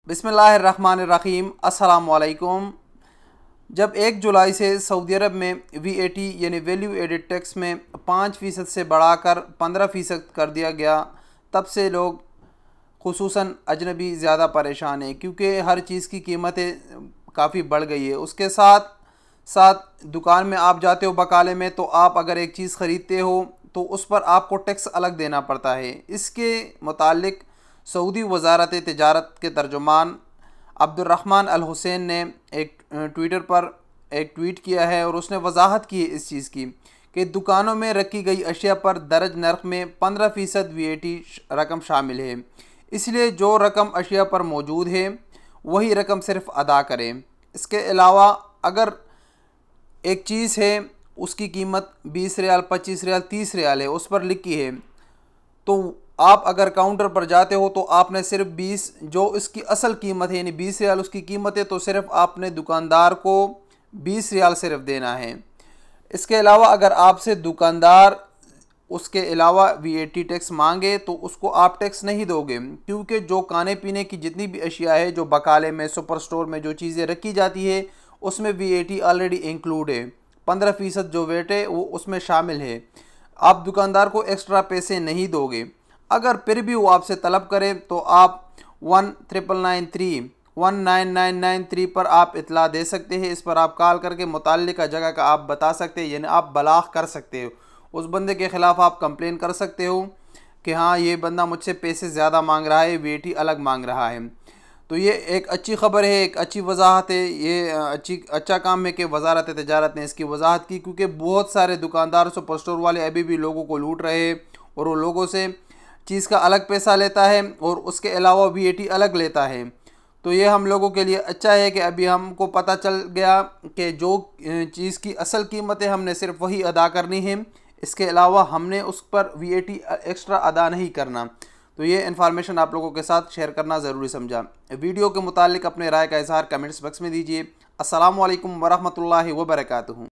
बिस्मिल्लाहिर्रहमानिर्रहीम अस्सलाम वालेकुम। जब 1 जुलाई से सऊदी अरब में VAT यानी वैल्यू एडेड टैक्स में 5% से बढ़ाकर 15% कर दिया गया, तब से लोग खुसूसन अजनबी ज़्यादा परेशान हैं, क्योंकि हर चीज़ की कीमतें काफ़ी बढ़ गई है। उसके साथ साथ दुकान में आप जाते हो बकाले में, तो आप अगर एक चीज़ ख़रीदते हो तो उस पर आपको टैक्स अलग देना पड़ता है। इसके मुतालिक सऊदी वज़ारत तिजारत के तर्जुमान अब्दुर्रहमान अल हुसैन ने एक ट्विटर पर एक ट्वीट किया है और उसने वजाहत की है इस चीज़ की कि दुकानों में रखी गई अशिया पर दर्ज नर्ख में 15% VAT रकम शामिल है। इसलिए जो रकम अशिया पर मौजूद है वही रकम सिर्फ अदा करें। इसके अलावा अगर एक चीज़ है उसकी कीमत 20 रियाल, 25 रियाल, 30 रियाल है, उस पर लिखी है, तो आप अगर काउंटर पर जाते हो तो आपने सिर्फ 20 जो इसकी असल कीमत है यानी 20 रियाल उसकी कीमत है, तो सिर्फ आपने दुकानदार को 20 रियाल सिर्फ देना है। इसके अलावा अगर आपसे दुकानदार उसके अलावा VAT टैक्स मांगे तो उसको आप टैक्स नहीं दोगे, क्योंकि जो खाने पीने की जितनी भी अशिया है जो बकाले में, सुपर स्टोर में जो चीज़ें रखी जाती है उसमें VAT ऑलरेडी इंक्लूड है। 15% जो वेट है वो उसमें शामिल है। आप दुकानदार को एक्स्ट्रा पैसे नहीं दोगे। अगर फिर भी वो आपसे तलब करे तो आप 19993 पर आप इतला दे सकते हैं। इस पर आप कॉल करके मुताल्लिका जगह का आप बता सकते हैं, यानी आप बलाग कर सकते हो। उस बंदे के ख़िलाफ़ आप कंप्लेन कर सकते हो कि हाँ, ये बंदा मुझसे पैसे ज़्यादा मांग रहा है, VAT अलग मांग रहा है। तो ये एक अच्छी ख़बर है, एक अच्छी वजाहत है। ये अच्छा काम है कि वज़ारत तिजारत ने इसकी वजाहत की, क्योंकि बहुत सारे दुकानदार, सुपर स्टोर वाले अभी भी लोगों को लूट रहे हैं और वो लोगों से चीज़ का अलग पैसा लेता है और उसके अलावा VAT अलग लेता है। तो ये हम लोगों के लिए अच्छा है कि अभी हमको पता चल गया कि जो चीज़ की असल कीमत है हमने सिर्फ वही अदा करनी है, इसके अलावा हमने उस पर VAT एक्स्ट्रा अदा नहीं करना। तो ये इन्फॉर्मेशन आप लोगों के साथ शेयर करना ज़रूरी समझा। वीडियो के मुतालिक अपने राय का इज़हार कमेंट्स बॉक्स में दीजिए। अस्सलामु अलैकुम वरहमतुल्लाहि वबरकातुहू।